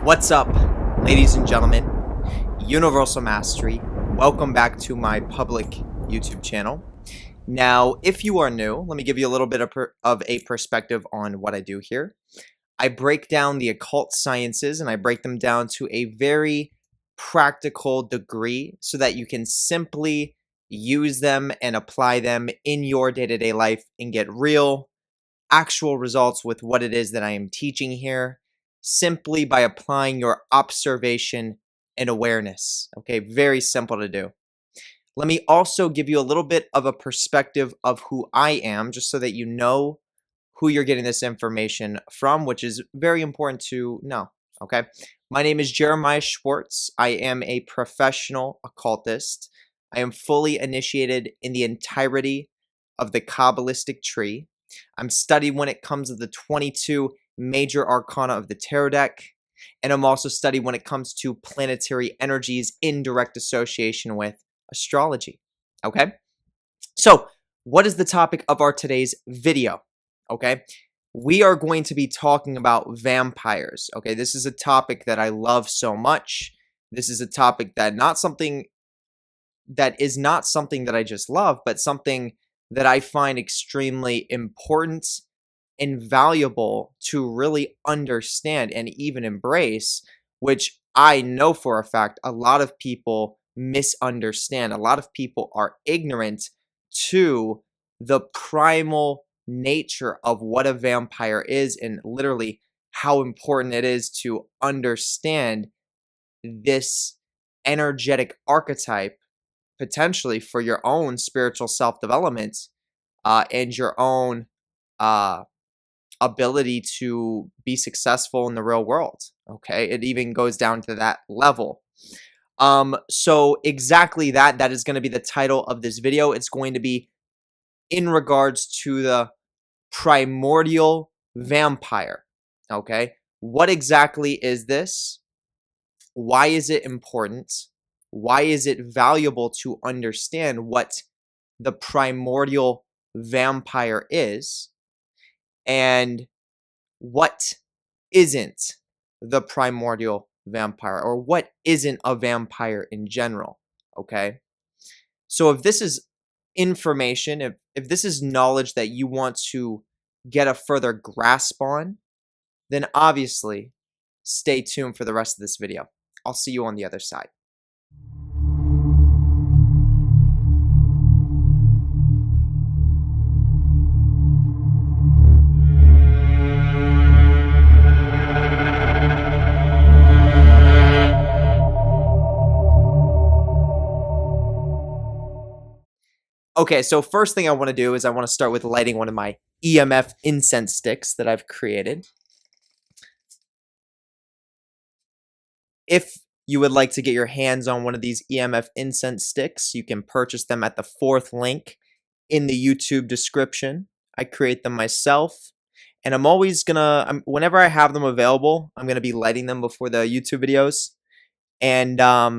What's up, ladies and gentlemen? Universal Mastery. Welcome back to my public YouTube channel. Now, if you are new, let me give you a little bit of a perspective on what I do here. I break down the occult sciences and I break them down to a very practical degree so that you can simply use them and apply them in your day-to-day life and get real, actual results with what it is that I am teaching here, simply by applying your observation and awareness. Okay, very simple to do. Let me also give you a little bit of a perspective of who I am, just so that you know who you're getting this information from, which is very important to know. Okay, my name is Jeremiah Schwartz. I am a professional occultist. I am fully initiated in the entirety of the Kabbalistic tree. I'm studied when it comes to the 22 major arcana of the tarot deck, and I'm also studied when it comes to planetary energies in direct association with astrology. Okay, so what is the topic of our today's video? Okay, we are going to be talking about vampires. Okay, this is a topic that I love so much. This is a topic that is not something that I just love, but something that I find extremely important and valuable to really understand and even embrace, which I know for a fact a lot of people misunderstand. A lot of people are ignorant to the primal nature of what a vampire is and literally how important it is to understand this energetic archetype potentially for your own spiritual self-development and your own ability to be successful in the real world. Okay, it even goes down to that level. So exactly that is going to be the title of this video. It's going to be in regards to the primordial vampire. Okay, what exactly is this? Why is it important? Why is it valuable to understand what the primordial vampire is? And what isn't the primordial vampire, or what isn't a vampire in general? Okay, so if this is information, if this is knowledge that you want to get a further grasp on, then obviously stay tuned for the rest of this video. I'll see you on the other side. Okay, so first thing I want to do is I want to start with lighting one of my EMF incense sticks that I've created. If you would like to get your hands on one of these EMF incense sticks, you can purchase them at the fourth link in the YouTube description. I create them myself, and I'm always gonna, whenever I have them available, I'm gonna be lighting them before the YouTube videos. And I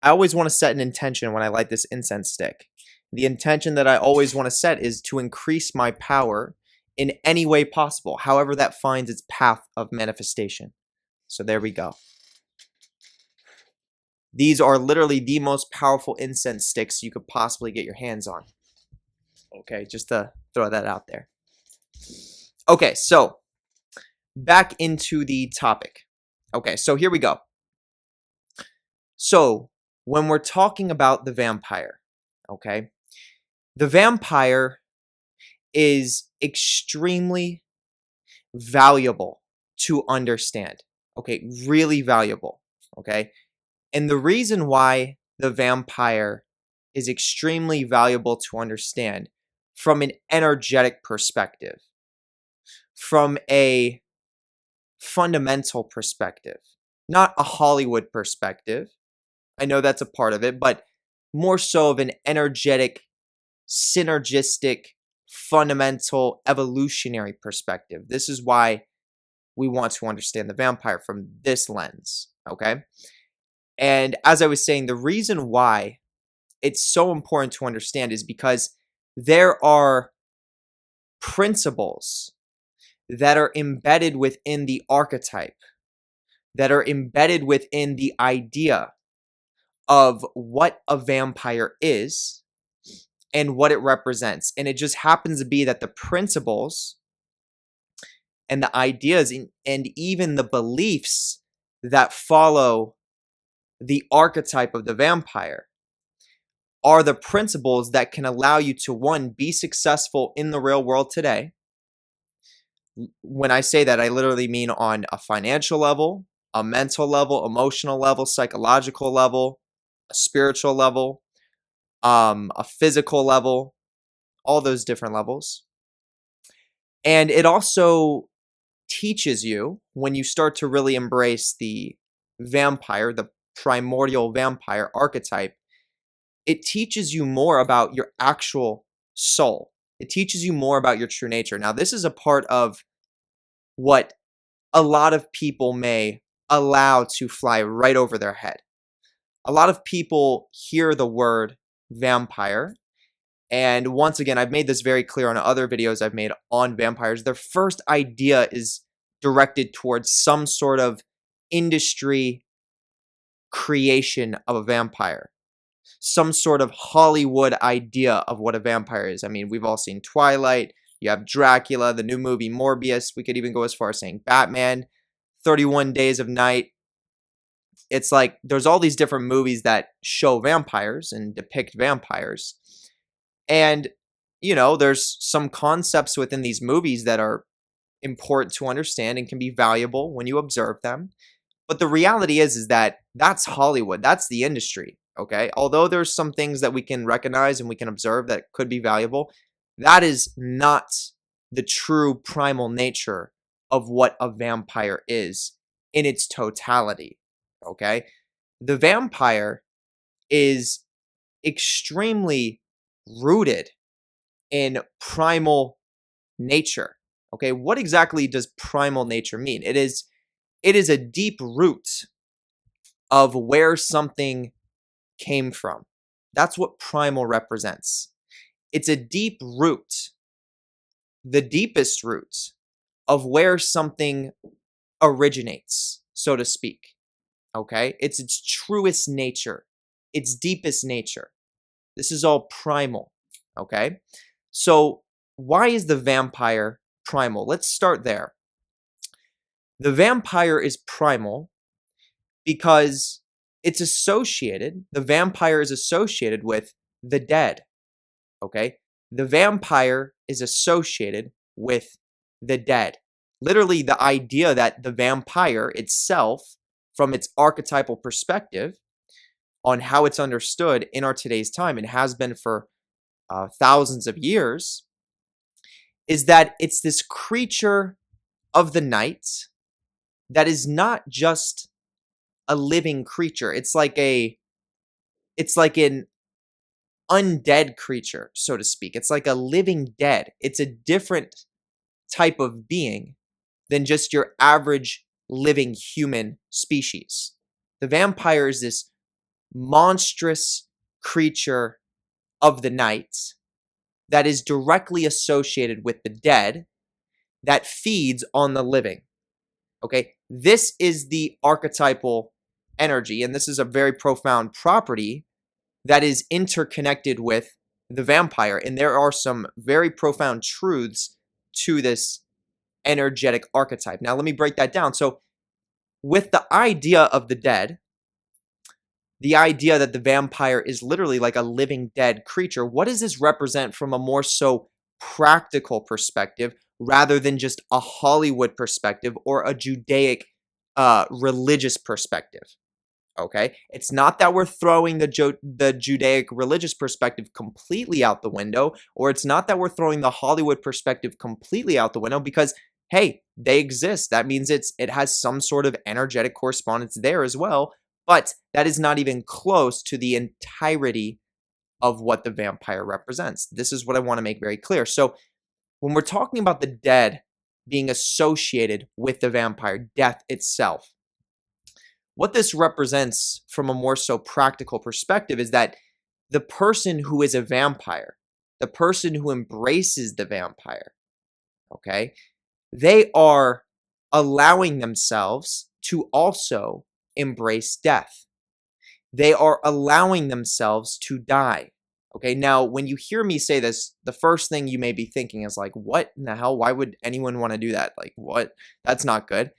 always want to set an intention when I light this incense stick. The intention that I always want to set is to increase my power in any way possible, however that finds its path of manifestation. So there we go. These are literally the most powerful incense sticks you could possibly get your hands on. Okay, just to throw that out there. Okay, so back into the topic. Okay, so here we go. So when we're talking about the vampire, okay, the vampire is extremely valuable to understand. Okay, really valuable. Okay, and the reason why the vampire is extremely valuable to understand from an energetic perspective, from a fundamental perspective, not a Hollywood perspective. I know that's a part of it, but more so of an energetic, synergistic, fundamental, evolutionary perspective. This is why we want to understand the vampire from this lens, okay? And as I was saying, the reason why it's so important to understand is because there are principles that are embedded within the archetype that are embedded within the idea of what a vampire is and what it represents. And it just happens to be that the principles and the ideas and even the beliefs that follow the archetype of the vampire are the principles that can allow you to, one, be successful in the real world today. When I say that, I literally mean on a financial level, a mental level, emotional level, psychological level, a spiritual level, a physical level, all those different levels. And it also teaches you, when you start to really embrace the vampire, the primordial vampire archetype, it teaches you more about your actual soul. It teaches you more about your true nature. Now, this is a part of what a lot of people may allow to fly right over their head. A lot of people hear the word vampire, and once again, I've made this very clear on other videos I've made on vampires. Their first idea is directed towards some sort of industry creation of a vampire, some sort of Hollywood idea of what a vampire is. I mean, we've all seen Twilight, you have Dracula, the new movie Morbius, we could even go as far as saying Batman, 31 Days of Night. It's like there's all these different movies that show vampires and depict vampires. And, there's some concepts within these movies that are important to understand and can be valuable when you observe them. But the reality is that that's Hollywood. That's the industry, okay? Although there's some things that we can recognize and we can observe that could be valuable, that is not the true primal nature of what a vampire is in its totality, okay? The vampire is extremely rooted in primal nature, okay? What exactly does primal nature mean? It is a deep root of where something came from. That's what primal represents. It's a deep root, the deepest root of where something originates, so to speak. Okay? It's its truest nature, its deepest nature. This is all primal. Okay? So, why is the vampire primal? Let's start there. The vampire is primal because the vampire is associated with the dead, okay? The vampire is associated with the dead. Literally, the idea that the vampire itself, from its archetypal perspective, on how it's understood in our today's time and has been for thousands of years, is that it's this creature of the night that is not just a living creature. It's like an undead creature, so to speak. It's like a living dead. It's a different type of being than just your average living human species. The vampire is this monstrous creature of the night that is directly associated with the dead that feeds on the living. Okay, this is the archetypal energy, and this is a very profound property that is interconnected with the vampire. And there are some very profound truths to this energetic archetype. Now, let me break that down. So, with the idea of the dead, the idea that the vampire is literally like a living dead creature, what does this represent from a more so practical perspective rather than just a Hollywood perspective or a Judaic religious perspective? Okay, it's not that we're throwing the Judaic religious perspective completely out the window, or it's not that we're throwing the Hollywood perspective completely out the window, because hey, they exist. That means it has some sort of energetic correspondence there as well, but that is not even close to the entirety of what the vampire represents. This is what I want to make very clear. So when we're talking about the dead being associated with the vampire, death itself, what this represents from a more so practical perspective is that the person who is a vampire, the person who embraces the vampire, okay, they are allowing themselves to also embrace death. They are allowing themselves to die. Okay, now when you hear me say this, the first thing you may be thinking is like, what in the hell? Why would anyone want to do that? Like, what? That's not good.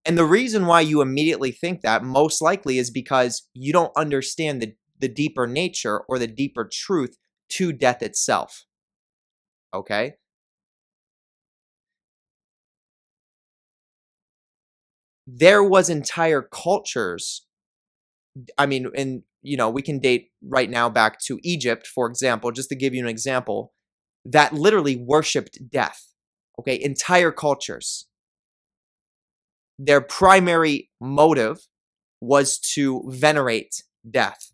And the reason why you immediately think that most likely is because you don't understand the deeper nature or the deeper truth to death itself. Okay? There was entire cultures. I mean, and we can date right now back to Egypt, for example, just to give you an example, that literally worshipped death. Okay, entire cultures. Their primary motive was to venerate death.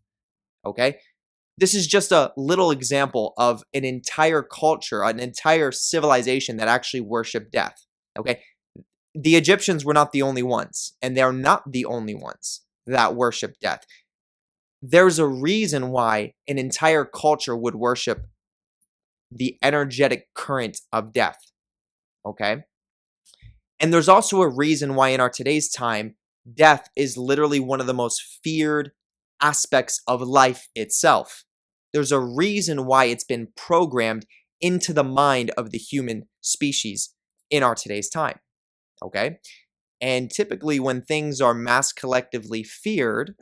Okay, this is just a little example of an entire culture, an entire civilization that actually worshiped death. Okay, the Egyptians were not the only ones, and they're not the only ones that worship death. There's a reason why an entire culture would worship the energetic current of death. Okay. And there's also a reason why in our today's time, death is literally one of the most feared aspects of life itself. There's a reason why it's been programmed into the mind of the human species in our today's time. Okay. And typically, when things are mass collectively feared,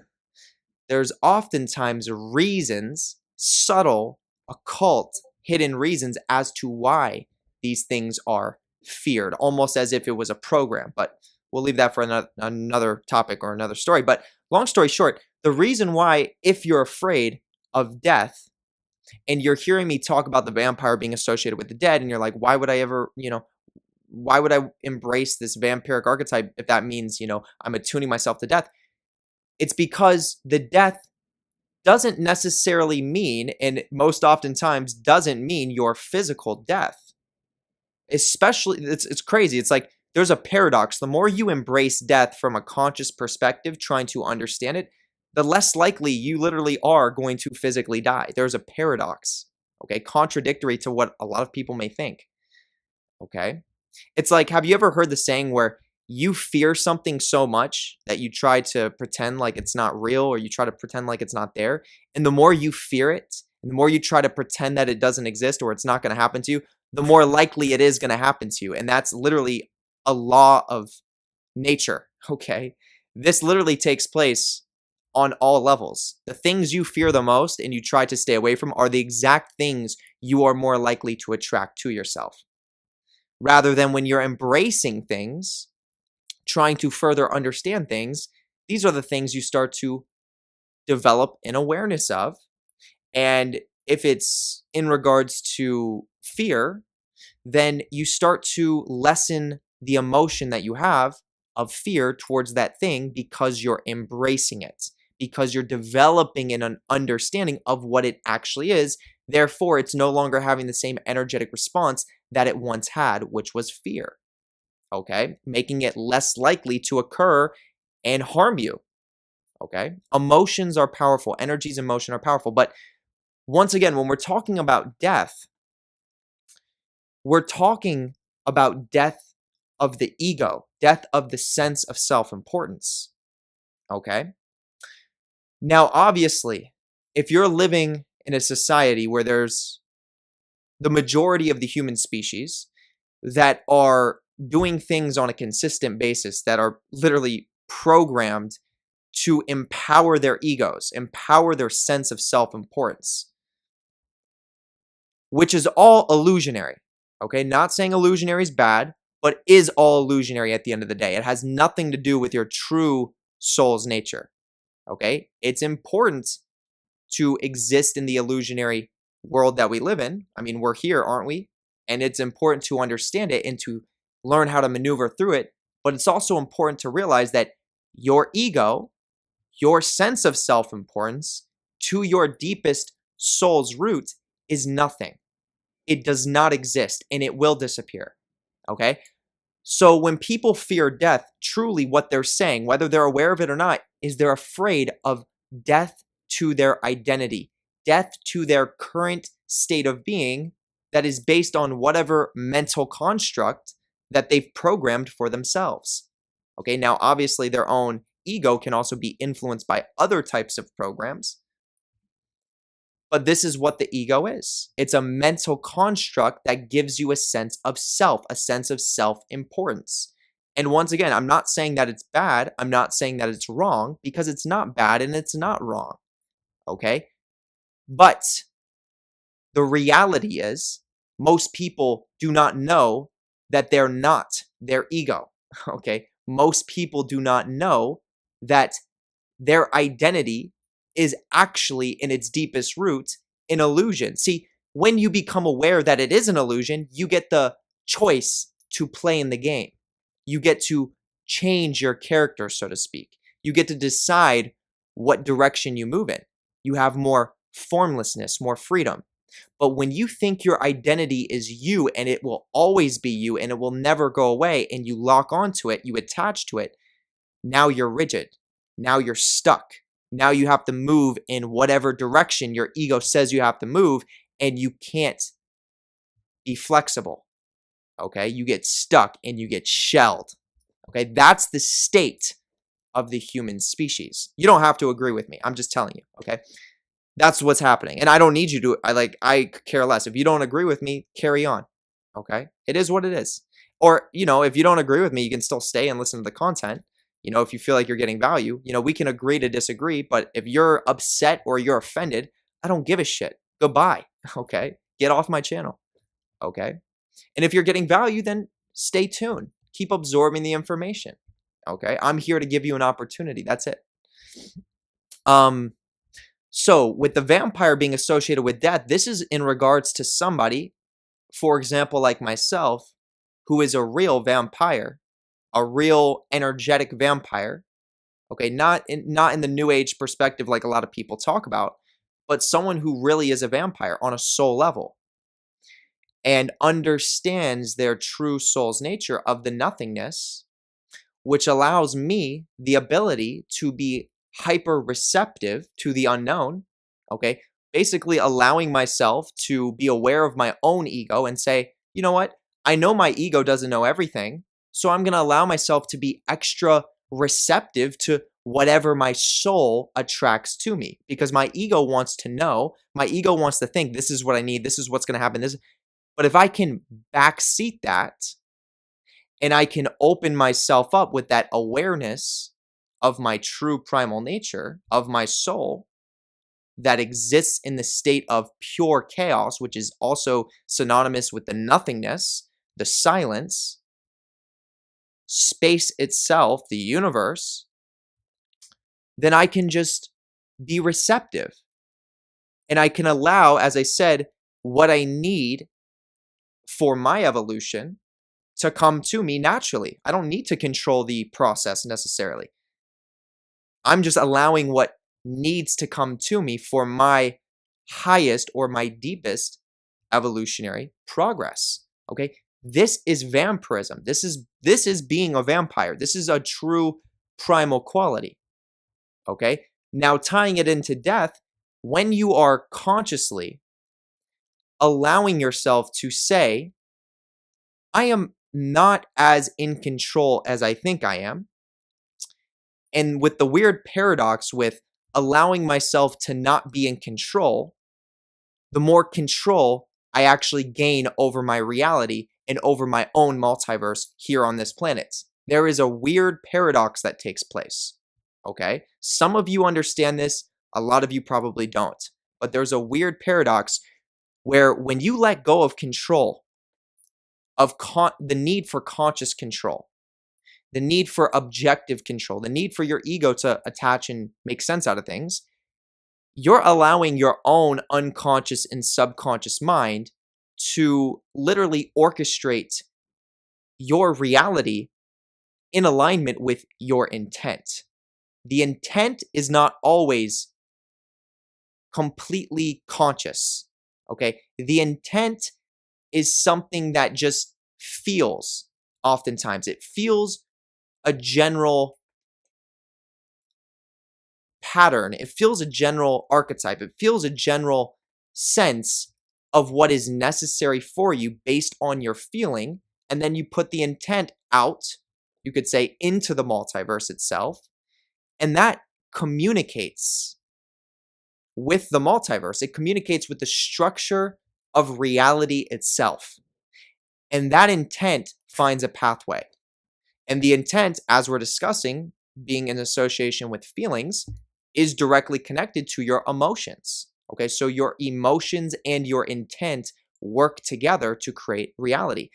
there's oftentimes reasons, subtle, occult, hidden reasons as to why these things are feared, almost as if it was a program. But we'll leave that for another topic or another story. But long story short, the reason why, if you're afraid of death and you're hearing me talk about the vampire being associated with the dead, and you're like, why would I ever, why would I embrace this vampiric archetype if that means, I'm attuning myself to death? It's because the death doesn't necessarily mean, and most oftentimes doesn't mean, your physical death. Especially, it's crazy. It's like there's a paradox. The more you embrace death from a conscious perspective, trying to understand it, the less likely you literally are going to physically die. There's a paradox, okay, contradictory to what a lot of people may think, okay? It's like, have you ever heard the saying where you fear something so much that you try to pretend like it's not real, or you try to pretend like it's not there? And the more you fear it, and the more you try to pretend that it doesn't exist or it's not going to happen to you, the more likely it is going to happen to you. And that's literally a law of nature, okay? This literally takes place on all levels. The things you fear the most and you try to stay away from are the exact things you are more likely to attract to yourself. Rather than when you're embracing things, trying to further understand things, these are the things you start to develop an awareness of. And if it's in regards to fear, then you start to lessen the emotion that you have of fear towards that thing because you're embracing it, because you're developing an understanding of what it actually is. Therefore, it's no longer having the same energetic response that it once had, which was fear. Okay, making it less likely to occur and harm you. Okay, emotions are powerful, energies, emotion are powerful. But once again, when we're talking about death, we're talking about death of the ego, death of the sense of self-importance. Okay, now obviously, if you're living in a society where there's the majority of the human species that are doing things on a consistent basis, that are literally programmed to empower their egos, empower their sense of self-importance, which is all illusionary. Okay, not saying illusionary is bad, but is all illusionary at the end of the day. It has nothing to do with your true soul's nature. Okay, it's important to exist in the illusionary world that we live in. I mean, we're here, aren't we? And it's important to understand it and to learn how to maneuver through it. But it's also important to realize that your ego, your sense of self-importance, to your deepest soul's root, is nothing. It does not exist, and it will disappear. Okay? So when people fear death, truly what they're saying, whether they're aware of it or not, is they're afraid of death to their identity, death to their current state of being that is based on whatever mental construct that they've programmed for themselves. Okay, now obviously their own ego can also be influenced by other types of programs, but this is what the ego is. It's a mental construct that gives you a sense of self, a sense of self-importance. And once again, I'm not saying that it's bad. I'm not saying that it's wrong, because it's not bad and it's not wrong. Okay? But the reality is, most people do not know that they're not their ego. Okay? Most people do not know that their identity is actually, in its deepest roots, an illusion. See, when you become aware that it is an illusion, you get the choice to play in the game. You get to change your character, so to speak. You get to decide what direction you move in. You have more formlessness, more freedom. But when you think your identity is you and it will always be you and it will never go away, and you lock onto it, you attach to it, now you're rigid. Now you're stuck. Now you have to move in whatever direction your ego says you have to move, and you can't be flexible. Okay? You get stuck and you get shelled. Okay? That's the state of the human species. You don't have to agree with me. I'm just telling you. Okay? That's what's happening. And I don't need you to, I care less. If you don't agree with me, carry on. Okay? It is what it is. Or, if you don't agree with me, you can still stay and listen to the content. If you feel like you're getting value, we can agree to disagree. But if you're upset or you're offended, I don't give a shit. Goodbye. Okay? Get off my channel. Okay? And if you're getting value, then stay tuned. Keep absorbing the information. Okay? I'm here to give you an opportunity. That's it. So with the vampire being associated with death, this is in regards to somebody, for example, like myself, who is a real vampire, a real energetic vampire. Okay, not in the new age perspective like a lot of people talk about, but someone who really is a vampire on a soul level and understands their true soul's nature of the nothingness, which allows me the ability to be hyper receptive to the unknown. Okay, basically allowing myself to be aware of my own ego and say, you know what? I know my ego doesn't know everything, so I'm going to allow myself to be extra receptive to whatever my soul attracts to me, because my ego wants to know, my ego wants to think, this is what I need, this is what's going to happen. But if I can backseat that and I can open myself up with that awareness of my true primal nature, of my soul, that exists in the state of pure chaos, which is also synonymous with the nothingness, the silence, space itself, the universe, then I can just be receptive. And I can allow, as I said, what I need for my evolution to come to me naturally. I don't need to control the process necessarily. I'm just allowing what needs to come to me for my highest or my deepest evolutionary progress. Okay? This is vampirism. This is being a vampire. This is a true primal quality. Okay? Now tying it into death, when you are consciously allowing yourself to say, I am not as in control as I think I am. And with the weird paradox with allowing myself to not be in control, the more control I actually gain over my reality and over my own multiverse here on this planet. There is a weird paradox that takes place. Okay? Some of you understand this, a lot of you probably don't. But there's a weird paradox where when you let go of control, of the need for conscious control, the need for objective control, the need for your ego to attach and make sense out of things, you're allowing your own unconscious and subconscious mind to literally orchestrate your reality in alignment with your intent. The intent is not always completely conscious, okay? The intent is something that just feels oftentimes. It feels a general pattern. It feels a general archetype. It feels a general sense of what is necessary for you based on your feeling. And then you put the intent out you could say, into the multiverse itself. And that communicates with the multiverse. It communicates with the structure of reality itself. And that intent finds a pathway. And the intent, as we're discussing, being in association with feelings, is directly connected to your emotions. Okay, so your emotions and your intent work together to create reality.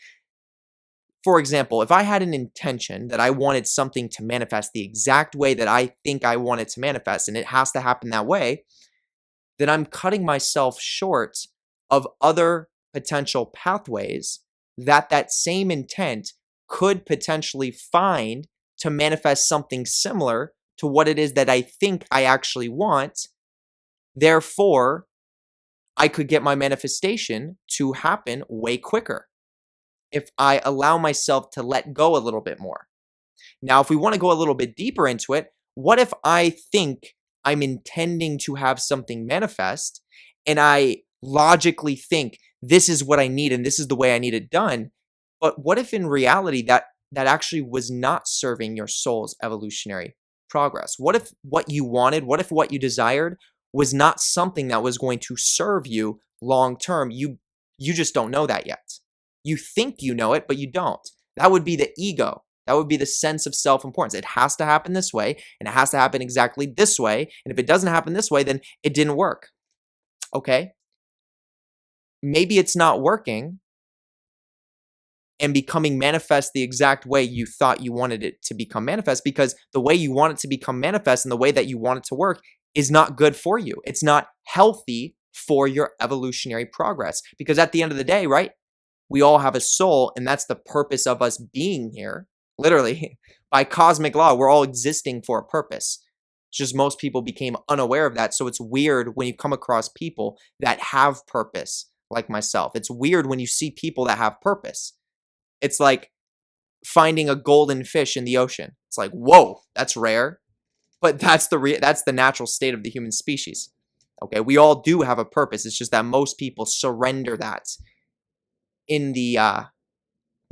For example, if I had an intention that I wanted something to manifest the exact way that I think I want it to manifest, and it has to happen that way, then I'm cutting myself short of other potential pathways that same intent could potentially find to manifest something similar to what it is that I think I actually want. Therefore, I could get my manifestation to happen way quicker if I allow myself to let go a little bit more. Now, if we want to go a little bit deeper into it, what if I think I'm intending to have something manifest and I logically think this is what I need and this is the way I need it done? But what if in reality that actually was not serving your soul's evolutionary progress? What if what you wanted, what if what you desired was not something that was going to serve you long term? You just don't know that yet. You think you know it, but you don't. That would be the ego. That would be the sense of self-importance. It has to happen this way, and it has to happen exactly this way. And if it doesn't happen this way, then it didn't work. Okay? Maybe it's not working and becoming manifest the exact way you thought you wanted it to become manifest, because the way you want it to become manifest and the way that you want it to work is not good for you. It's not healthy for your evolutionary progress. Because at the end of the day, right, we all have a soul, and that's the purpose of us being here. Literally, by cosmic law, we're all existing for a purpose. It's just most people became unaware of that. So it's weird when you come across people that have purpose, like myself. It's weird when you see people that have purpose. It's like finding a golden fish in the ocean. It's like, whoa, that's rare. But that's the natural state of the human species. Okay, we all do have a purpose. It's just that most people surrender that in the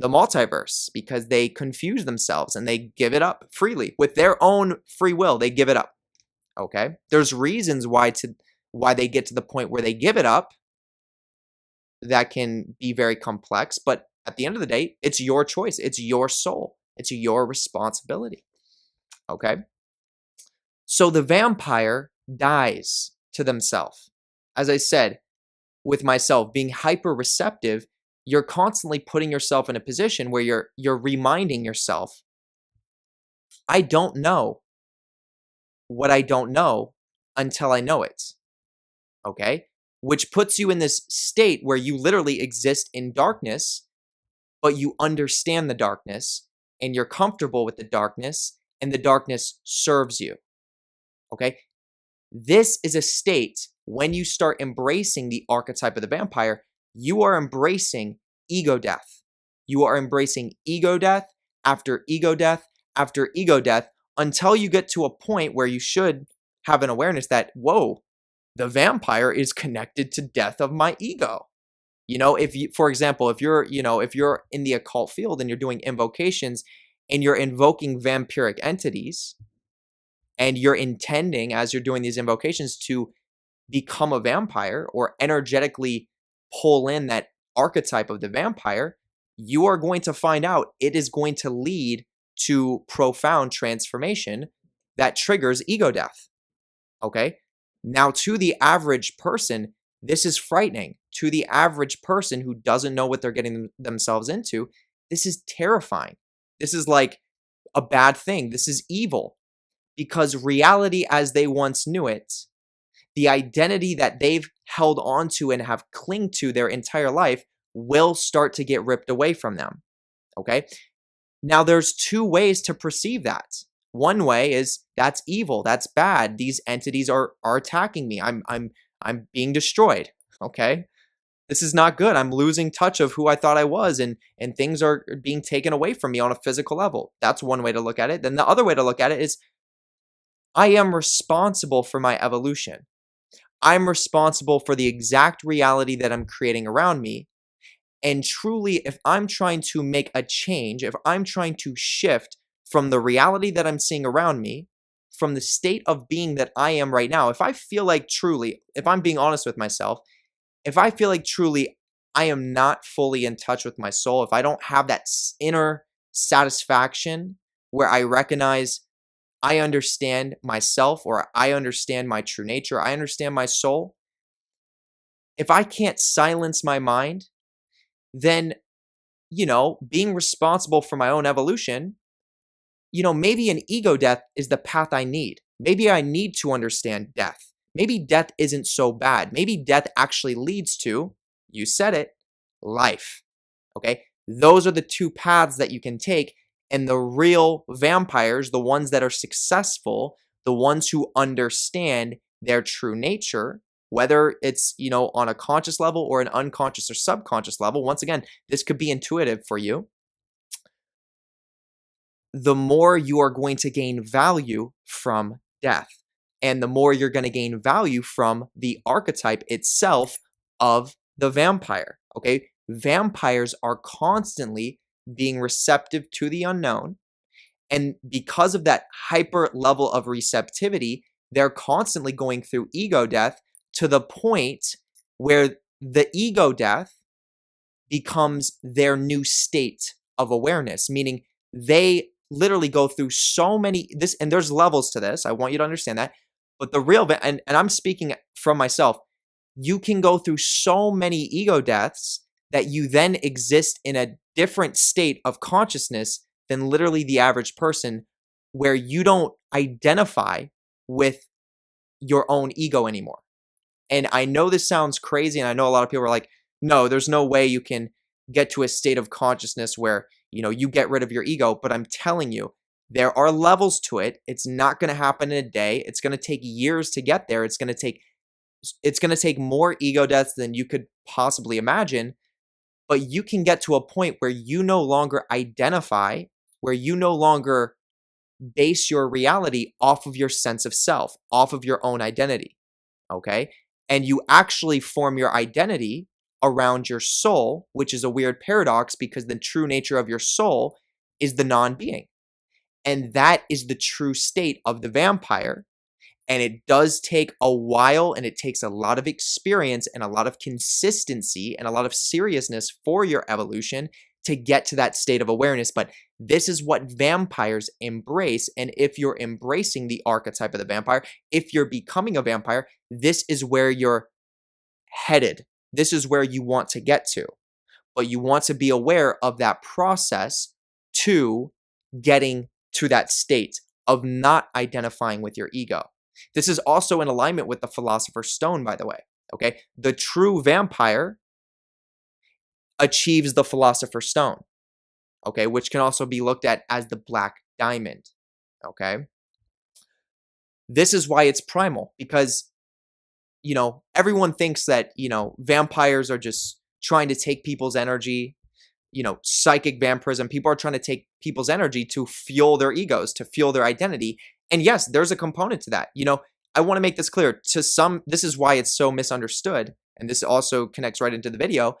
multiverse because they confuse themselves and they give it up freely with their own free will. They give it up. Okay, there's reasons why they get to the point where they give it up that can be very complex, but at the end of the day, it's your choice. It's your soul. It's your responsibility. Okay, so the vampire dies to themselves. As I said, with myself being hyper receptive, you're constantly putting yourself in a position where you're reminding yourself, I don't know what I don't know until I know it. Okay? Which puts you in this state where you literally exist in darkness, but you understand the darkness and you're comfortable with the darkness, and the darkness serves you. Okay? This is a state when you start embracing the archetype of the vampire. You are embracing ego death. You are embracing ego death after ego death after ego death until you get to a point where you should have an awareness that, whoa, the vampire is connected to death of my ego. You know, if you, for example, if you're in the occult field and you're doing invocations and you're invoking vampiric entities and you're intending as you're doing these invocations to become a vampire or energetically pull in that archetype of the vampire, you are going to find out it is going to lead to profound transformation that triggers ego death. Okay? Now, to the average person, this is frightening. To the average person who doesn't know what they're getting themselves into, this is terrifying. This is like a bad thing. This is evil. Because reality as they once knew it, the identity that they've held on to and have clung to their entire life will start to get ripped away from them. Okay? Now, there's two ways to perceive that. One way is that's evil, that's bad. These entities are attacking me. I'm being destroyed. Okay? This is not good. I'm losing touch of who I thought I was, and things are being taken away from me on a physical level. That's one way to look at it. Then the other way to look at it is I am responsible for my evolution. I'm responsible for the exact reality that I'm creating around me. And truly, if I'm trying to make a change, if I'm trying to shift from the reality that I'm seeing around me, from the state of being that I am right now, if I feel like truly, if I'm being honest with myself, if I feel like truly I am not fully in touch with my soul, if I don't have that inner satisfaction where I recognize I understand myself or I understand my true nature, I understand my soul, if I can't silence my mind, then, being responsible for my own evolution, maybe an ego death is the path I need. Maybe I need to understand death. Maybe death isn't so bad. Maybe death actually leads to, you said it, life. Okay? Those are the two paths that you can take. And the real vampires, the ones that are successful, the ones who understand their true nature, whether it's, on a conscious level or an unconscious or subconscious level, once again, this could be intuitive for you, the more you are going to gain value from death. And the more you're going to gain value from the archetype itself of the vampire. Okay? Vampires are constantly being receptive to the unknown. And because of that hyper level of receptivity, they're constantly going through ego death to the point where the ego death becomes their new state of awareness, meaning they literally go through so many and there's levels to this. I want you to understand that. But the real and I'm speaking from myself, you can go through so many ego deaths that you then exist in a different state of consciousness than literally the average person, where you don't identify with your own ego anymore. And I know this sounds crazy, and I know a lot of people are like, no, there's no way you can get to a state of consciousness where, you get rid of your ego. But I'm telling you, there are levels to it. It's not going to happen in a day. It's going to take years to get there. It's going to take more ego deaths than you could possibly imagine. But you can get to a point where you no longer identify, where you no longer base your reality off of your sense of self, off of your own identity. Okay? And you actually form your identity around your soul, which is a weird paradox because the true nature of your soul is the non-being. And that is the true state of the vampire. And it does take a while, and it takes a lot of experience and a lot of consistency and a lot of seriousness for your evolution to get to that state of awareness. But this is what vampires embrace. And if you're embracing the archetype of the vampire, if you're becoming a vampire, this is where you're headed. This is where you want to get to. But you want to be aware of that process to getting to that state of not identifying with your ego. This is also in alignment with the Philosopher's Stone, by the way. Okay? The true vampire achieves the Philosopher's Stone. Okay? Which can also be looked at as the black diamond. Okay? This is why it's primal, because, everyone thinks that, vampires are just trying to take people's energy, psychic vampirism. People are trying to take people's energy to fuel their egos, to fuel their identity. And yes, there's a component to that. I want to make this clear. To some, this is why it's so misunderstood. And this also connects right into the video.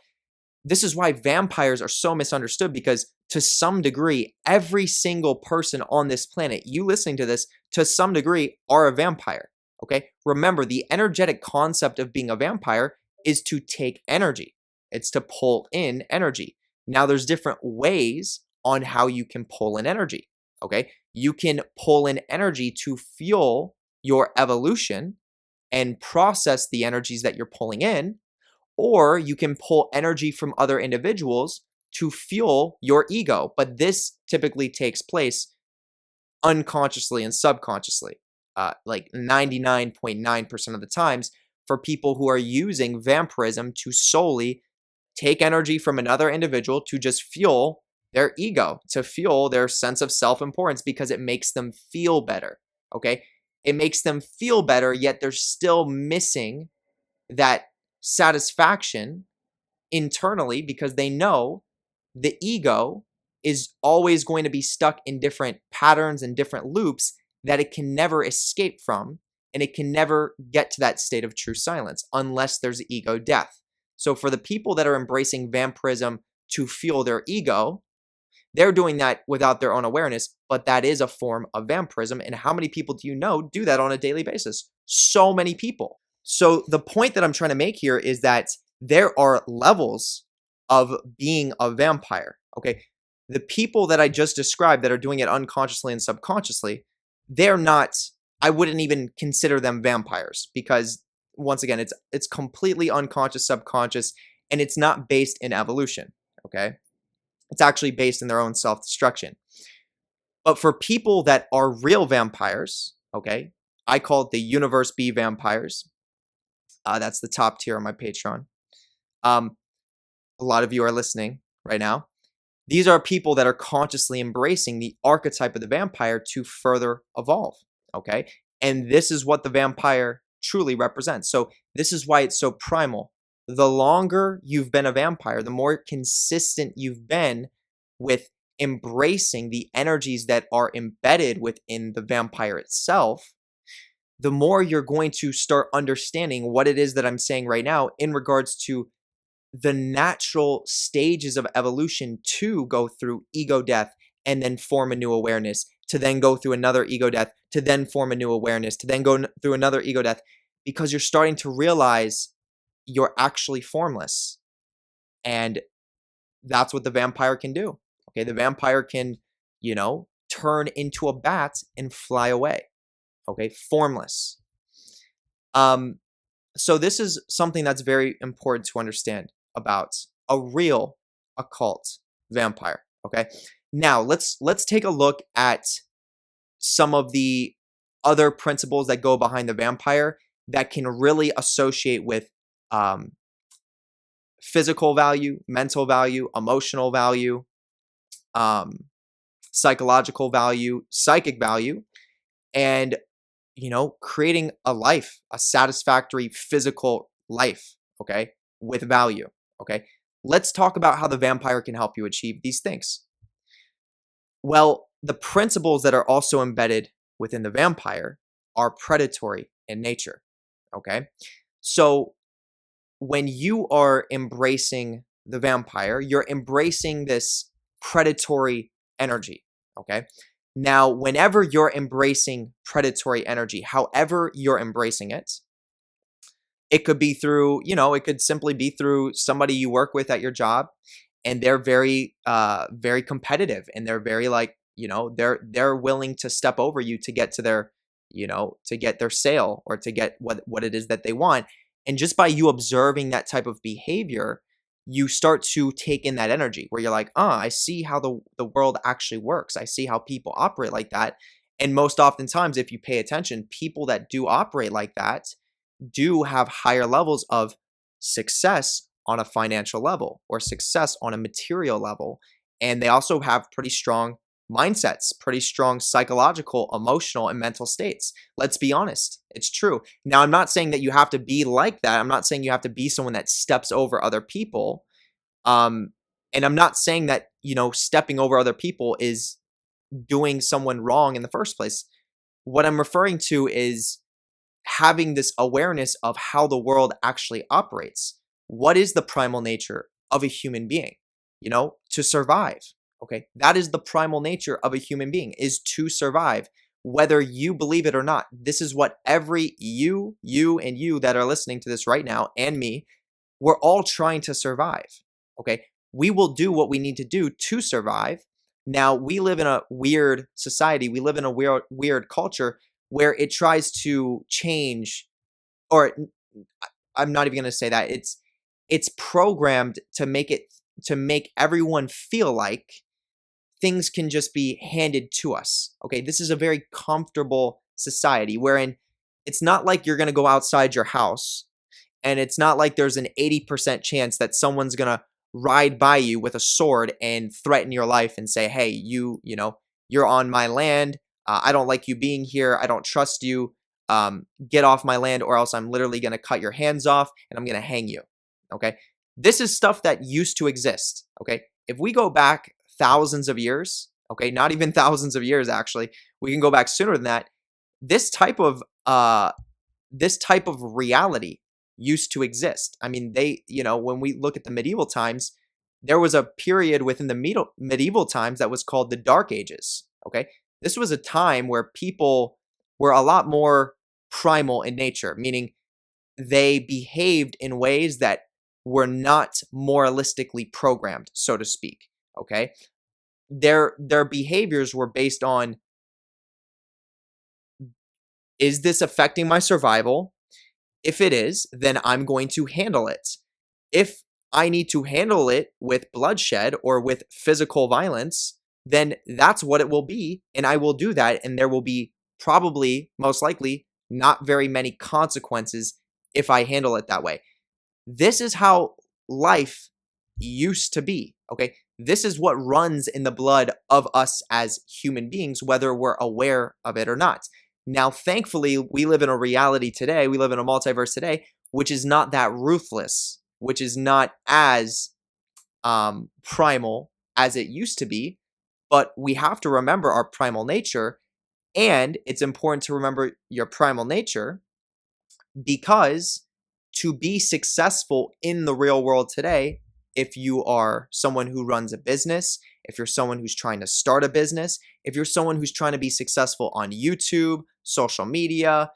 This is why vampires are so misunderstood, because to some degree, every single person on this planet, you listening to this, to some degree, are a vampire. Okay? Remember, the energetic concept of being a vampire is to take energy. It's to pull in energy. Now, there's different ways on how you can pull in energy. Okay? You can pull in energy to fuel your evolution and process the energies that you're pulling in, or you can pull energy from other individuals to fuel your ego. But this typically takes place unconsciously and subconsciously, like 99.9% of the times, for people who are using vampirism to solely take energy from another individual to just fuel their ego, to fuel their sense of self-importance, because it makes them feel better. Okay? It makes them feel better, yet they're still missing that satisfaction internally, because they know the ego is always going to be stuck in different patterns and different loops that it can never escape from, and it can never get to that state of true silence unless there's ego death. So for the people that are embracing vampirism to fuel their ego, They're doing that without their own awareness, but that is a form of vampirism. And how many people do you know do that on a daily basis? So many people. So the point that I'm trying to make here is that there are levels of being a vampire. Okay. The people that I just described that are doing it unconsciously and subconsciously, they're not, I wouldn't even consider them vampires because once again, it's completely unconscious, subconscious, and it's not based in evolution. Okay. It's actually based in their own self-destruction. But for people that are real vampires, okay, I call it the Universe B vampires. That's the top tier on my Patreon. Um, a lot of you are listening right now. These are people that are consciously embracing the archetype of the vampire to further evolve, okay? And this is what the vampire truly represents. So this is why it's so primal. The longer you've been a vampire, the more consistent you've been with embracing the energies that are embedded within the vampire itself, the more you're going to start understanding what it is that I'm saying right now in regards to the natural stages of evolution to go through ego death and then form a new awareness, to then go through another ego death, to then form a new awareness, to then go through another ego death, because you're starting to realize you're actually formless. And that's what the vampire can do. Okay, the vampire can, turn into a bat and fly away. Okay, formless. So this is something that's very important to understand about a real occult vampire. Okay, now let's take a look at some of the other principles that go behind the vampire that can really associate with physical value, mental value, emotional value, psychological value, psychic value, and creating a life, a satisfactory physical life, okay, with value, okay? Let's talk about how the vampire can help you achieve these things. Well, the principles that are also embedded within the vampire are predatory in nature, okay? So when you are embracing the vampire, you're embracing this predatory energy, okay? Now, whenever you're embracing predatory energy, however you're embracing it, it could be through, it could simply be through somebody you work with at your job, and they're very, very competitive, and they're very they're willing to step over you to get to their, to get their sale or to get what it is that they want. And just by you observing that type of behavior, you start to take in that energy where you're like, I see how the world actually works. I see how people operate like that. And most oftentimes, if you pay attention, people that do operate like that do have higher levels of success on a financial level or success on a material level. And they also have pretty strong mindsets, pretty strong psychological, emotional, and mental states. Let's be honest. It's true. Now, I'm not saying that you have to be like that. I'm not saying you have to be someone that steps over other people. And I'm not saying that, stepping over other people is doing someone wrong in the first place. What I'm referring to is having this awareness of how the world actually operates. What is the primal nature of a human being? To survive. Okay, that is the primal nature of a human being, is to survive, whether you believe it or not. This is what every you that are listening to this right now, and me, we're all trying to survive. Okay, we will do what we need to do to survive. Now, we live in a weird society. We live in a weird culture where it tries to change, or I'm not even going to say that. It's programmed to make everyone feel like things can just be handed to us. Okay, this is a very comfortable society wherein it's not like you're going to go outside your house, and it's not like there's an 80% chance that someone's going to ride by you with a sword and threaten your life and say, hey, you're on my land. I don't like you being here. I don't trust you. Get off my land, or else I'm literally going to cut your hands off and I'm going to hang you. Okay, this is stuff that used to exist. Okay, if we go back thousands of years, okay, not even thousands of years, actually, we can go back sooner than that. This type of reality used to exist. I mean, when we look at the medieval times, There was a period within the medieval times that was called the Dark Ages. Okay. This was a time where people were a lot more primal in nature, meaning they behaved in ways that were not moralistically programmed, so to speak. Okay. Their behaviors were based on, is this affecting my survival? If it is, then I'm going to handle it. If I need to handle it with bloodshed or with physical violence, then that's what it will be. And I will do that. And there will be probably, most likely, not very many consequences if I handle it that way. This is how life used to be. Okay. This is what runs in the blood of us as human beings, whether we're aware of it or not. Now, thankfully, we live in a reality today, we live in a multiverse today, which is not that ruthless, which is not as primal as it used to be. But we have to remember our primal nature. And it's important to remember your primal nature because to be successful in the real world today, if you are someone who runs a business, if you're someone who's trying to start a business, if you're someone who's trying to be successful on YouTube, social media,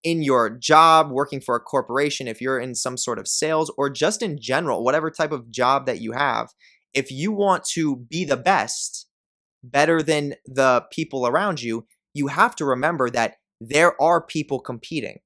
in your job, working for a corporation, if you're in some sort of sales or just in general, whatever type of job that you have, if you want to be the best, better than the people around you, you have to remember that there are people competing.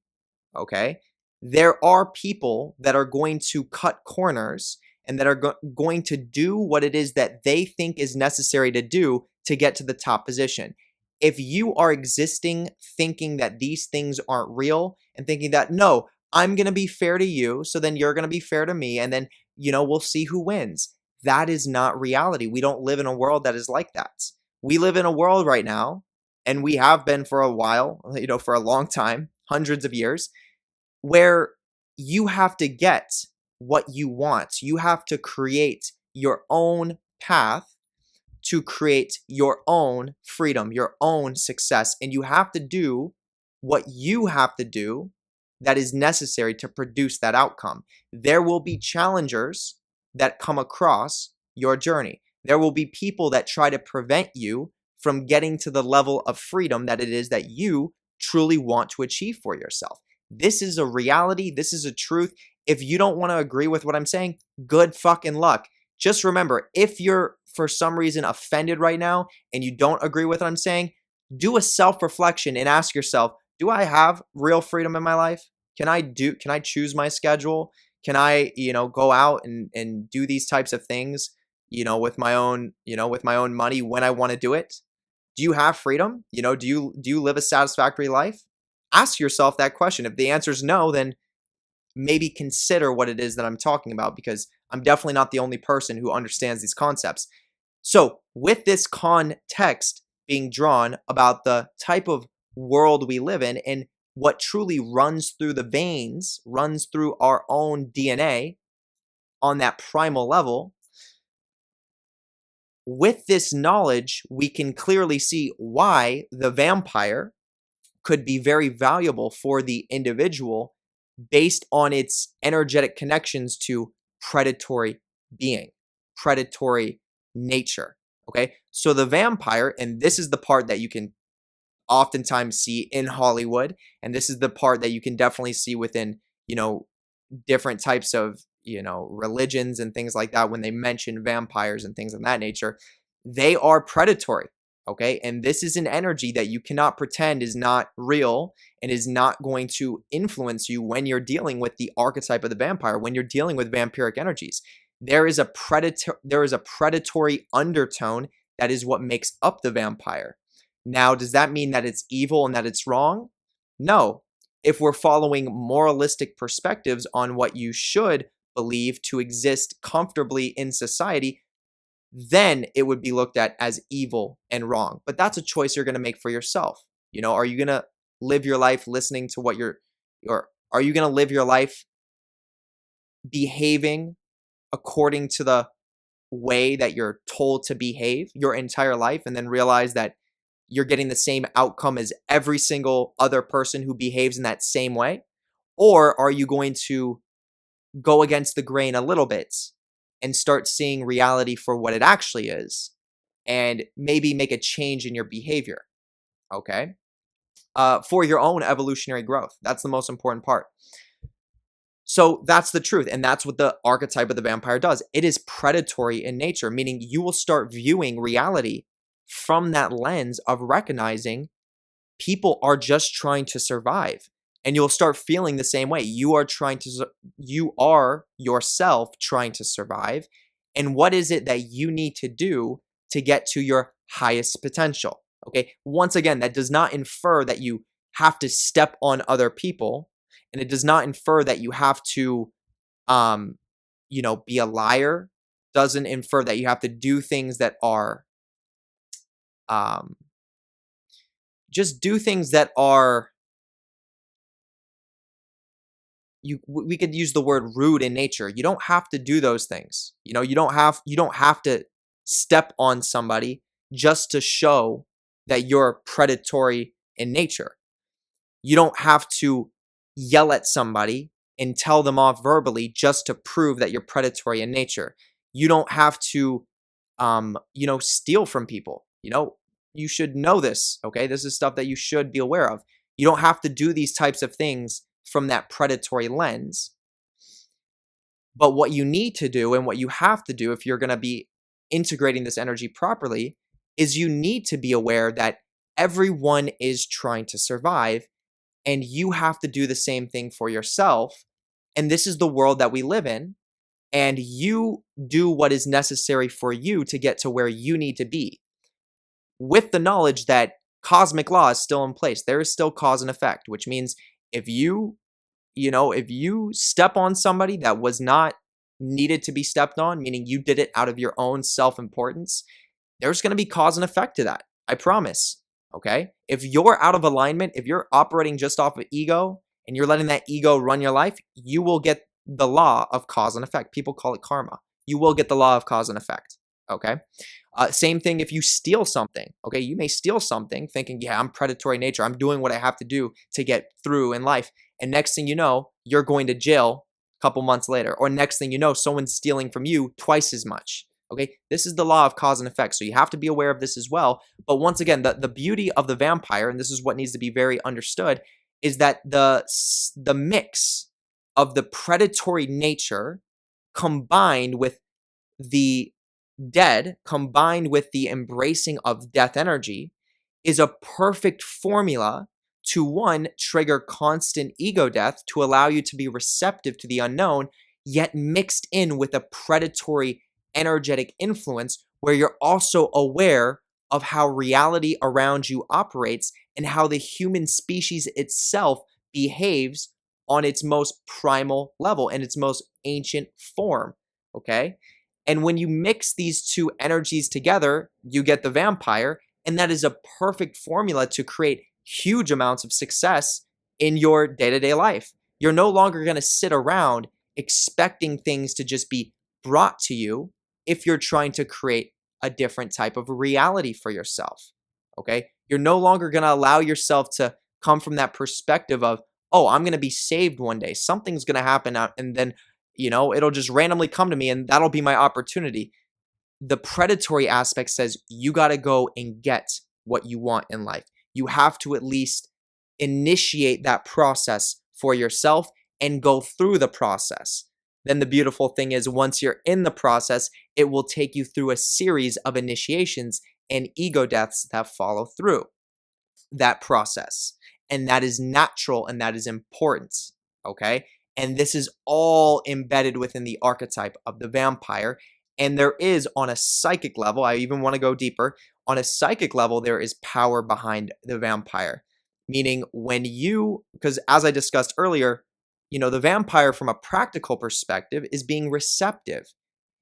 Okay? There are people that are going to cut corners and that are going to do what it is that they think is necessary to do to get to the top position. If you are existing thinking that these things aren't real and thinking that, no, I'm going to be fair to you, so then you're going to be fair to me, and then, we'll see who wins. That is not reality. We don't live in a world that is like that. We live in a world right now, and we have been for a while, for a long time, hundreds of years, where you have to get what you want. You have to create your own path to create your own freedom, your own success. And you have to do what you have to do that is necessary to produce that outcome. There will be challengers that come across your journey. There will be people that try to prevent you from getting to the level of freedom that it is that you truly want to achieve for yourself. This is a reality. This is a truth. If you don't want to agree with what I'm saying, good fucking luck. Just remember, if you're for some reason offended right now and you don't agree with what I'm saying, do a self-reflection and ask yourself, do I have real freedom in my life? Can I choose my schedule? Can I, go out and do these types of things, with my own, with my own money when I want to do it? Do you have freedom? Do you live a satisfactory life? Ask yourself that question. If the answer is no, then maybe consider what it is that I'm talking about, because I'm definitely not the only person who understands these concepts. So, with this context being drawn about the type of world we live in and what truly runs through the veins, runs through our own DNA on that primal level, with this knowledge, we can clearly see why the vampire could be very valuable for the individual based on its energetic connections to predatory being, predatory nature. Okay. So the vampire, and this is the part that you can oftentimes see in Hollywood, and this is the part that you can definitely see within, different types of, religions and things like that when they mention vampires and things of that nature. They are predatory. Okay. And this is an energy that you cannot pretend is not real and is not going to influence you when you're dealing with the archetype of the vampire, when you're dealing with vampiric energies. There is a predatory undertone that is what makes up the vampire. Now, does that mean that it's evil and that it's wrong? No. If we're following moralistic perspectives on what you should believe to exist comfortably in society, then it would be looked at as evil and wrong. But that's a choice you're going to make for yourself. Are you going to live your life listening to what or are you going to live your life behaving according to the way that you're told to behave your entire life and then realize that you're getting the same outcome as every single other person who behaves in that same way? Or are you going to go against the grain a little bit and start seeing reality for what it actually is and maybe make a change in your behavior, okay? For your own evolutionary growth. That's the most important part. So that's the truth. And that's what the archetype of the vampire does. It is predatory in nature, meaning you will start viewing reality from that lens of recognizing people are just trying to survive. And you'll start feeling the same way. You are yourself trying to survive. And what is it that you need to do to get to your highest potential? Okay. Once again, that does not infer that you have to step on other people. And it does not infer that you have to, um, be a liar. Doesn't infer that you have to do things that are, um, just do things that are we could use the word rude in nature. You don't have to do those things. You don't have to step on somebody just to show that you're predatory in nature. You don't have to yell at somebody and tell them off verbally just to prove that you're predatory in nature. You don't have to steal from people. You should know this, okay? This is stuff that you should be aware of. You don't have to do these types of things from that predatory lens. But what you need to do and what you have to do if you're going to be integrating this energy properly is you need to be aware that everyone is trying to survive and you have to do the same thing for yourself. And this is the world that we live in. And you do what is necessary for you to get to where you need to be, with the knowledge that cosmic law is still in place. There is still cause and effect, which means if you step on somebody that was not needed to be stepped on, meaning you did it out of your own self-importance, there's going to be cause and effect to that. I promise. Okay? If you're out of alignment, if you're operating just off of ego and you're letting that ego run your life, you will get the law of cause and effect. People call it karma. You will get the law of cause and effect. Okay? Same thing if you steal something. Okay? You may steal something thinking, yeah, I'm predatory in nature. I'm doing what I have to do to get through in life. And next thing you know, you're going to jail a couple months later. Or next thing you know, someone's stealing from you twice as much. Okay, this is the law of cause and effect. So you have to be aware of this as well. But once again, the beauty of the vampire, and this is what needs to be very understood, is that the mix of the predatory nature combined with the dead, combined with the embracing of death energy, is a perfect formula to, one, trigger constant ego death to allow you to be receptive to the unknown, yet mixed in with a predatory energetic influence where you're also aware of how reality around you operates and how the human species itself behaves on its most primal level and its most ancient form, okay? And when you mix these two energies together, you get the vampire, and that is a perfect formula to create huge amounts of success in your day-to-day life. You're no longer going to sit around expecting things to just be brought to you if you're trying to create a different type of reality for yourself. Okay? You're no longer going to allow yourself to come from that perspective of, oh, I'm going to be saved one day. Something's going to happen out, and then, it'll just randomly come to me and that'll be my opportunity. The predatory aspect says you got to go and get what you want in life. You have to at least initiate that process for yourself and go through the process. Then the beautiful thing is, once you're in the process, it will take you through a series of initiations and ego deaths that follow through that process. And that is natural and that is important, okay? And this is all embedded within the archetype of the vampire. And there is, on a psychic level, I even want to go deeper, on a psychic level, there is power behind the vampire. Meaning because as I discussed earlier, the vampire from a practical perspective is being receptive.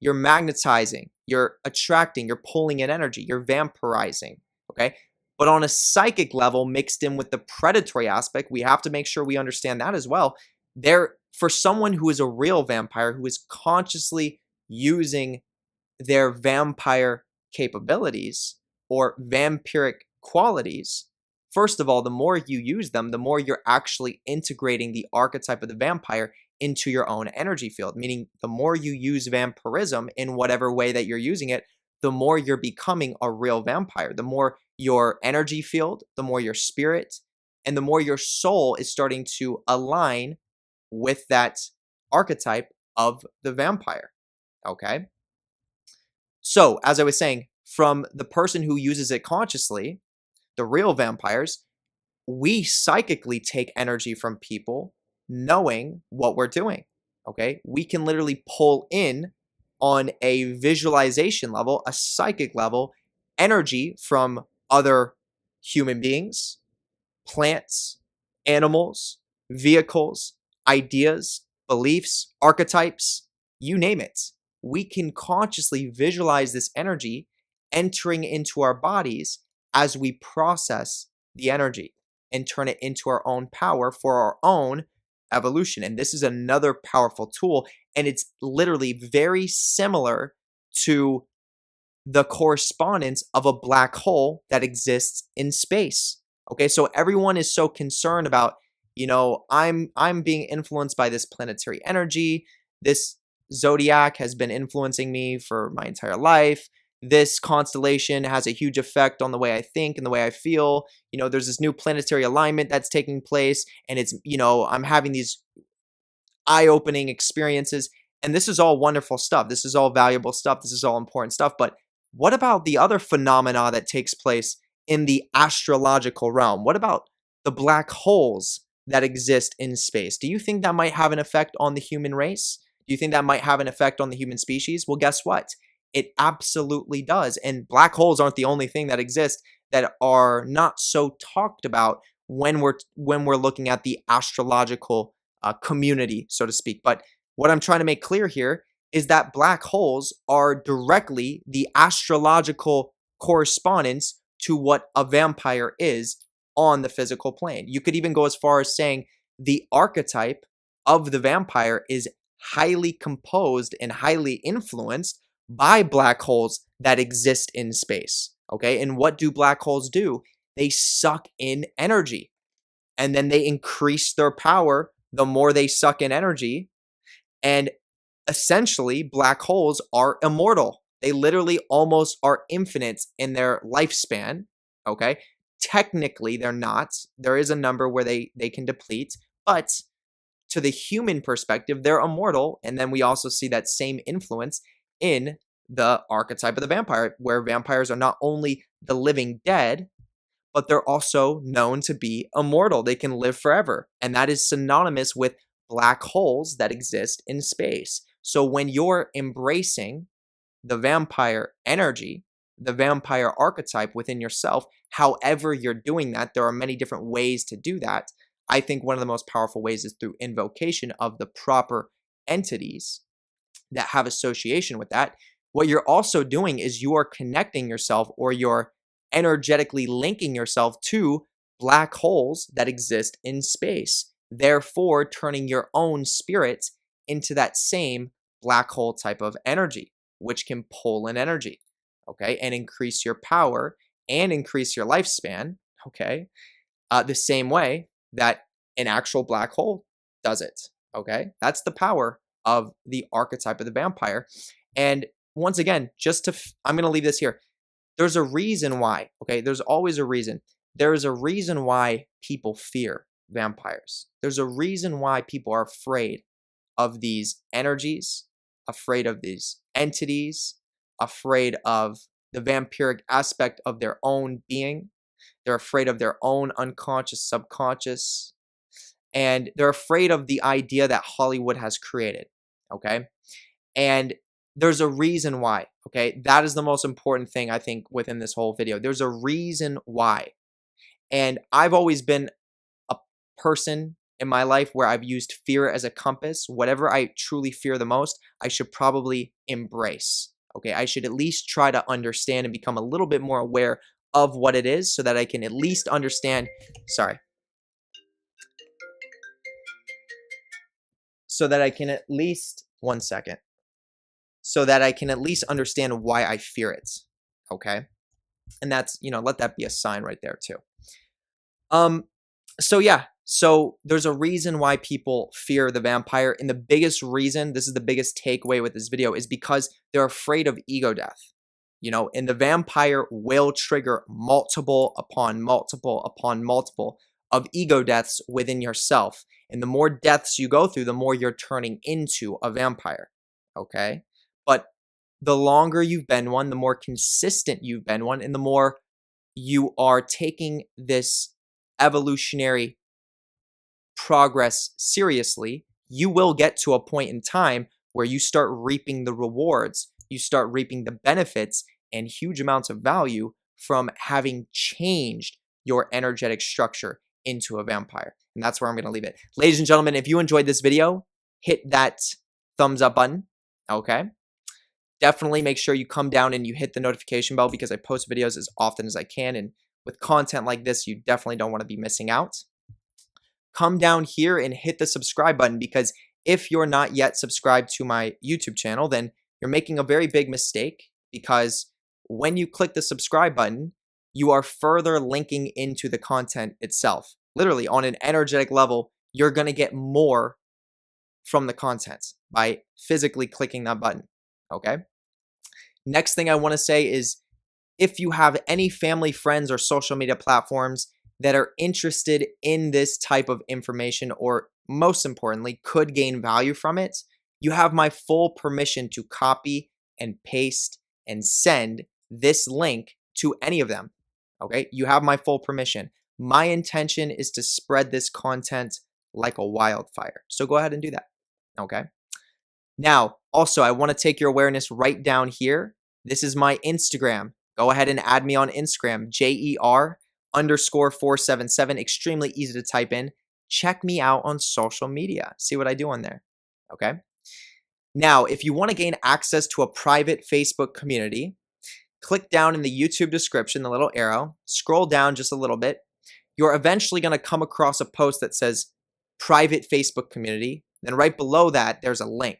You're magnetizing, you're attracting, you're pulling in energy, you're vampirizing, okay? But on a psychic level, mixed in with the predatory aspect, we have to make sure we understand that as well. For someone who is a real vampire, who is consciously using their vampire capabilities or vampiric qualities, first of all, the more you use them, the more you're actually integrating the archetype of the vampire into your own energy field, meaning the more you use vampirism in whatever way that you're using it, the more you're becoming a real vampire. The more your energy field, the more your spirit, and the more your soul is starting to align with that archetype of the vampire. Okay? So, as I was saying, from the person who uses it consciously, the real vampires, we psychically take energy from people knowing what we're doing. Okay? We can literally pull in on a visualization level, a psychic level, energy from other human beings, plants, animals, vehicles, ideas, beliefs, archetypes, you name it. We can consciously visualize this energy entering into our bodies as we process the energy and turn it into our own power for our own evolution. And this is another powerful tool. And it's literally very similar to the correspondence of a black hole that exists in space. Okay, so everyone is so concerned about, I'm being influenced by this planetary energy. This zodiac has been influencing me for my entire life. This constellation has a huge effect on the way I think and the way I feel. There's this new planetary alignment that's taking place, and I'm having these eye-opening experiences. And this is all wonderful stuff. This is all valuable stuff. This is all important stuff. But what about the other phenomena that takes place in the astrological realm? What about the black holes that exist in space? Do you think that might have an effect on the human race? Do you think that might have an effect on the human species? Well, guess what? It absolutely does. And black holes aren't the only thing that exist that are not so talked about when we're looking at the astrological community, so to speak. But what I'm trying to make clear here is that black holes are directly the astrological correspondence to what a vampire is on the physical plane. You could even go as far as saying the archetype of the vampire is highly composed and highly influenced by black holes that exist in space. Okay, and what do black holes do? They suck in energy, and then they increase their power the more they suck in energy. And essentially, black holes are immortal. They literally almost are infinite in their lifespan. Okay, technically they're not. There is a number where they can deplete, but to the human perspective, they're immortal. And then we also see that same influence in the archetype of the vampire, where vampires are not only the living dead, but they're also known to be immortal. They can live forever. And that is synonymous with black holes that exist in space. So when you're embracing the vampire energy, the vampire archetype within yourself, however you're doing that, there are many different ways to do that. I think one of the most powerful ways is through invocation of the proper entities that have association with that. What you're also doing is you are connecting yourself, or you're energetically linking yourself to black holes that exist in space, therefore turning your own spirit into that same black hole type of energy, which can pull in energy, okay, and increase your power and increase your lifespan, okay, the same way that an actual black hole does it, okay? That's the power of the archetype of the vampire. And once again, I'm going to leave this here. There's a reason why, okay? There's always a reason. There is a reason why people fear vampires. There's a reason why people are afraid of these energies, afraid of these entities, afraid of the vampiric aspect of their own being. They're afraid of their own unconscious, subconscious, and they're afraid of the idea that Hollywood has created, okay? And there's a reason why, okay? That is the most important thing, I think, within this whole video. There's a reason why. And I've always been a person in my life where I've used fear as a compass. Whatever I truly fear the most, I should probably embrace, okay? I should at least try to understand and become a little bit more aware of what it is so that I can at least understand, so that I can at least, one second, so that I can at least understand why I fear it, okay? And that's, let that be a sign right there too. So yeah, So there's a reason why people fear the vampire. And the biggest reason, this is the biggest takeaway with this video, is because they're afraid of ego death. And the vampire will trigger multiple upon multiple upon multiple of ego deaths within yourself. And the more deaths you go through, the more you're turning into a vampire. Okay? But the longer you've been one, the more consistent you've been one, and the more you are taking this evolutionary progress seriously, you will get to a point in time where you start reaping the rewards, you start reaping the benefits and huge amounts of value from having changed your energetic structure into a vampire. And that's where I'm going to leave it. Ladies and gentlemen, if you enjoyed this video, hit that thumbs up button, okay? Definitely make sure you come down and you hit the notification bell because I post videos as often as I can. And with content like this, you definitely don't want to be missing out. Come down here and hit the subscribe button, because if you're not yet subscribed to my YouTube channel, then you're making a very big mistake, because when you click the subscribe button, you are further linking into the content itself. Literally, on an energetic level, you're going to get more from the content by physically clicking that button, okay? Next thing I want to say is, if you have any family, friends, or social media platforms that are interested in this type of information, or most importantly, could gain value from it, you have my full permission to copy and paste and send this link to any of them, okay? You have my full permission. My intention is to spread this content like a wildfire. So go ahead and do that, okay? Now, also, I want to take your awareness right down here. This is my Instagram. Go ahead and add me on Instagram, JER_477. Extremely easy to type in. Check me out on social media. See what I do on there, okay? Now, if you want to gain access to a private Facebook community, click down in the YouTube description, the little arrow, scroll down just a little bit. You're eventually going to come across a post that says private Facebook community. Then right below that, there's a link.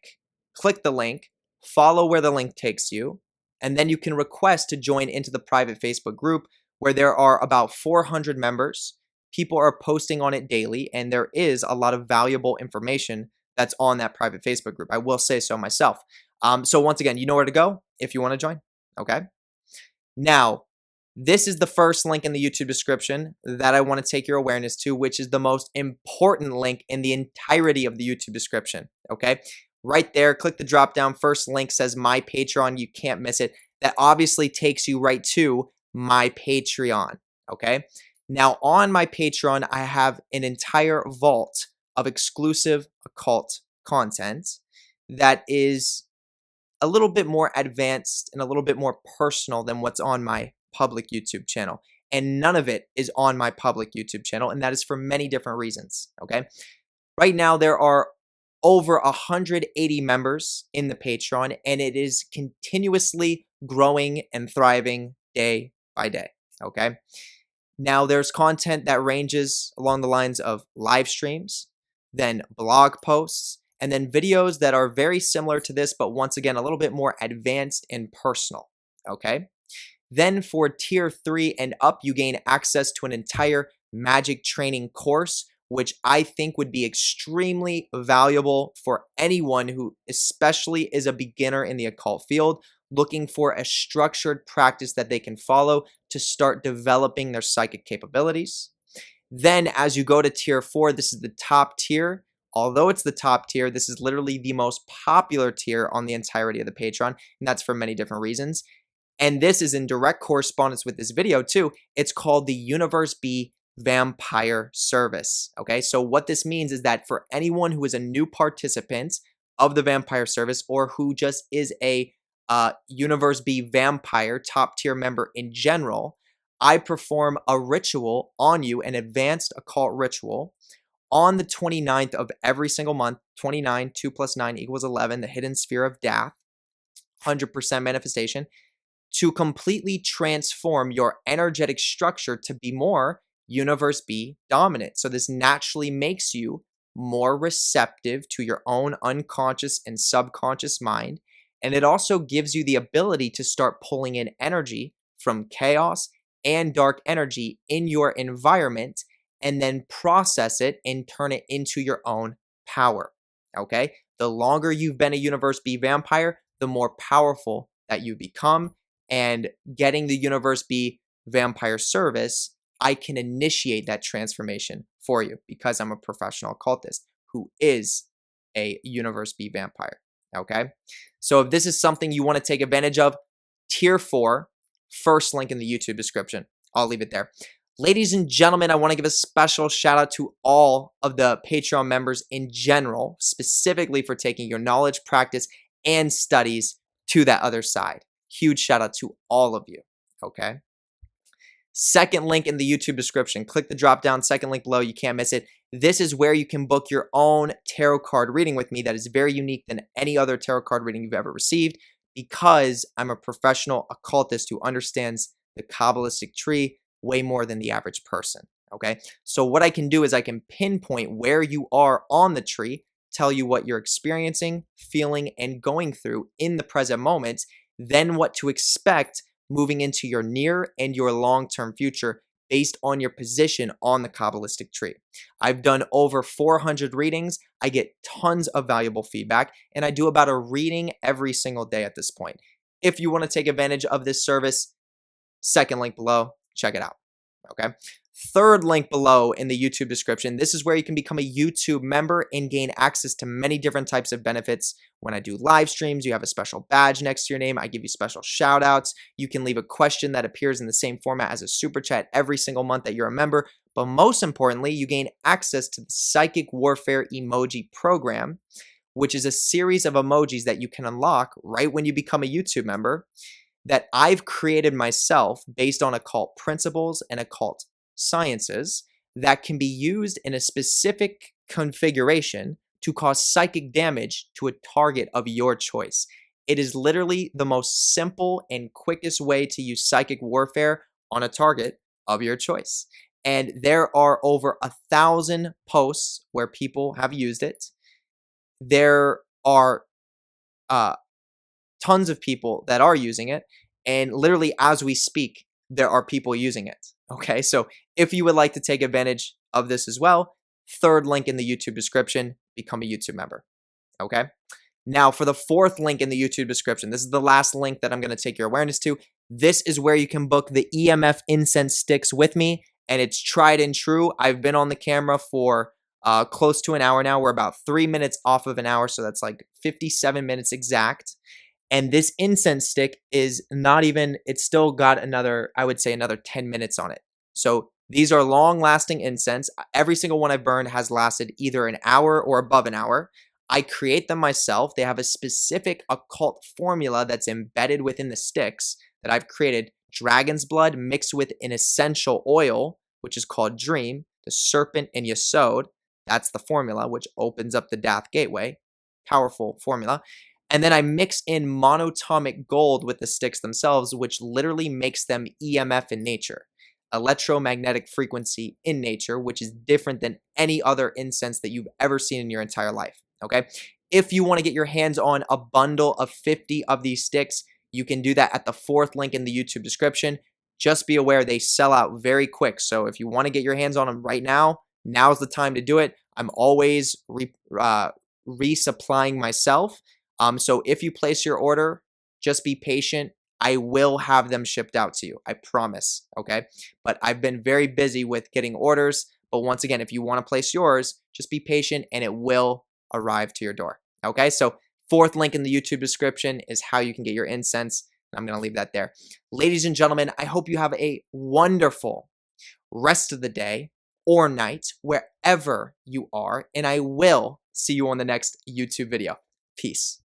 Click the link, follow where the link takes you, and then you can request to join into the private Facebook group, where there are about 400 members. People are posting on it daily, and there is a lot of valuable information that's on that private Facebook group. I will say so myself. So once again, you know where to go if you want to join, okay? Now, this is the first link in the YouTube description that I want to take your awareness to, which is the most important link in the entirety of the YouTube description, okay? Right there, click the drop down. First link says My Patreon. You can't miss it. That obviously takes you right to my Patreon, okay? Now, on my Patreon, I have an entire vault of exclusive occult content that is a little bit more advanced and a little bit more personal than what's on my public YouTube channel. And none of it is on my public YouTube channel, and that is for many different reasons, okay? Right now, there are over 180 members in the Patreon, and it is continuously growing and thriving day by day, okay? Now, there's content that ranges along the lines of live streams, then blog posts, and then videos that are very similar to this, but once again, a little bit more advanced and personal, okay? Then for tier 3 and up, you gain access to an entire magic training course, which I think would be extremely valuable for anyone who especially is a beginner in the occult field, looking for a structured practice that they can follow to start developing their psychic capabilities. Then as you go to tier 4, this is the top tier. Although it's the top tier, this is literally the most popular tier on the entirety of the Patreon, and that's for many different reasons. And this is in direct correspondence with this video too. It's called the Universe B Vampire Service, okay? So what this means is that for anyone who is a new participant of the Vampire Service, or who just is a Universe B Vampire top tier member in general, I perform a ritual on you, an advanced occult ritual, on the 29th of every single month. 29, 2 plus 9 equals 11, the hidden sphere of death, 100% manifestation, to completely transform your energetic structure to be more Universe B dominant. So this naturally makes you more receptive to your own unconscious and subconscious mind. And it also gives you the ability to start pulling in energy from chaos and dark energy in your environment and then process it and turn it into your own power. Okay? The longer you've been a Universe B vampire, the more powerful that you become. And getting the Universe B vampire service, I can initiate that transformation for you because I'm a professional occultist who is a Universe B vampire. Okay? So if this is something you want to take advantage of, tier 4, first link in the YouTube description. I'll leave it there. Ladies and gentlemen, I want to give a special shout out to all of the Patreon members in general, specifically for taking your knowledge, practice, and studies to that other side. Huge shout out to all of you, okay? Second link in the YouTube description. Click the drop down, second link below. You can't miss it. This is where you can book your own tarot card reading with me that is very unique than any other tarot card reading you've ever received because I'm a professional occultist who understands the Kabbalistic tree way more than the average person, okay? So what I can do is I can pinpoint where you are on the tree, tell you what you're experiencing, feeling, and going through in the present moment, then what to expect moving into your near and your long-term future based on your position on the Kabbalistic tree. I've done over 400 readings. I get tons of valuable feedback, and I do about a reading every single day at this point. If you want to take advantage of this service, second link below, check it out, okay? Third link below in the YouTube description. This is where you can become a YouTube member and gain access to many different types of benefits. When I do live streams, you have a special badge next to your name. I give you special shout outs. You can leave a question that appears in the same format as a super chat every single month that you're a member. But most importantly, you gain access to the Psychic Warfare Emoji Program, which is a series of emojis that you can unlock right when you become a YouTube member that I've created myself based on occult principles and occult sciences that can be used in a specific configuration to cause psychic damage to a target of your choice. It is literally the most simple and quickest way to use psychic warfare on a target of your choice. And there are over 1,000 posts where people have used it. There are tons of people that are using it. And literally as we speak, there are people using it. Okay, so if you would like to take advantage of this as well, third link in the YouTube description, become a YouTube member. Okay, now for the fourth link in the YouTube description, this is the last link that I'm going to take your awareness to. This is where you can book the EMF incense sticks with me, and it's tried and true. I've been on the camera for close to an hour now. We're about 3 minutes off of an hour, so that's like 57 minutes exact. And this incense stick is not even, it's still got another, I would say another 10 minutes on it. So these are long lasting incense. Every single one I've burned has lasted either an hour or above an hour. I create them myself. They have a specific occult formula that's embedded within the sticks that I've created. Dragon's blood mixed with an essential oil, which is called Dream, the serpent and Yesod. That's the formula, which opens up the Dath Gateway. Powerful formula. And then I mix in monatomic gold with the sticks themselves, which literally makes them EMF in nature, electromagnetic frequency in nature, which is different than any other incense that you've ever seen in your entire life, okay? If you want to get your hands on a bundle of 50 of these sticks, you can do that at the fourth link in the YouTube description. Just be aware they sell out very quick. So if you want to get your hands on them right now, now's the time to do it. I'm always resupplying myself. So if you place your order, just be patient. I will have them shipped out to you. I promise. Okay. But I've been very busy with getting orders. But once again, if you want to place yours, just be patient and it will arrive to your door. Okay. So fourth link in the YouTube description is how you can get your incense. I'm going to leave that there. Ladies and gentlemen, I hope you have a wonderful rest of the day or night, wherever you are. And I will see you on the next YouTube video. Peace.